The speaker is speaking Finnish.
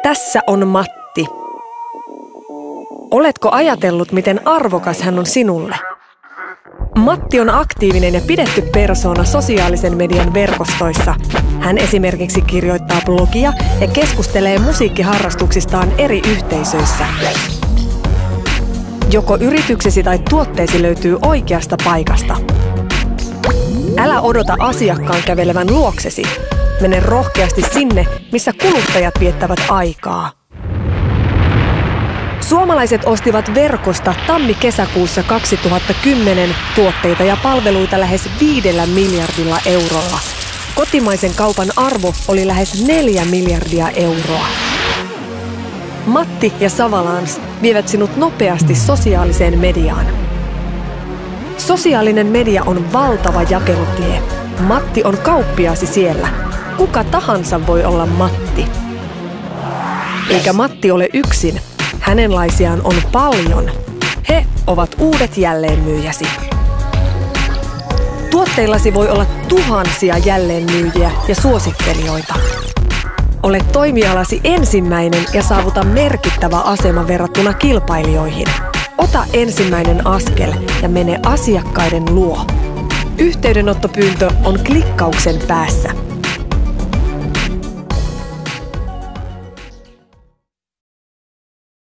Tässä on Matti. Oletko ajatellut, miten arvokas hän on sinulle? Matti on aktiivinen ja pidetty persoona sosiaalisen median verkostoissa. Hän esimerkiksi kirjoittaa blogia ja keskustelee musiikkiharrastuksistaan eri yhteisöissä. Joko yrityksesi tai tuotteesi löytyy oikeasta paikasta. Älä odota asiakkaan kävelevän luoksesi. Mene rohkeasti sinne, missä kuluttajat viettävät aikaa. Suomalaiset ostivat verkosta tammi-kesäkuussa 2010 tuotteita ja palveluita lähes 5 miljardilla eurolla. Kotimaisen kaupan arvo oli lähes 4 miljardia euroa. Matti ja Savalans vievät sinut nopeasti sosiaaliseen mediaan. Sosiaalinen media on valtava jakelutie. Matti on kauppiaasi siellä. Kuka tahansa voi olla Matti. Eikä Matti ole yksin. Hänenlaisiaan on paljon. He ovat uudet jälleenmyyjäsi. Tuotteillasi voi olla tuhansia jälleenmyyjiä ja suosittelijoita. Ole toimialasi ensimmäinen ja saavuta merkittävä asema verrattuna kilpailijoihin. Ota ensimmäinen askel ja mene asiakkaiden luo. Yhteydenottopyyntö on klikkauksen päässä.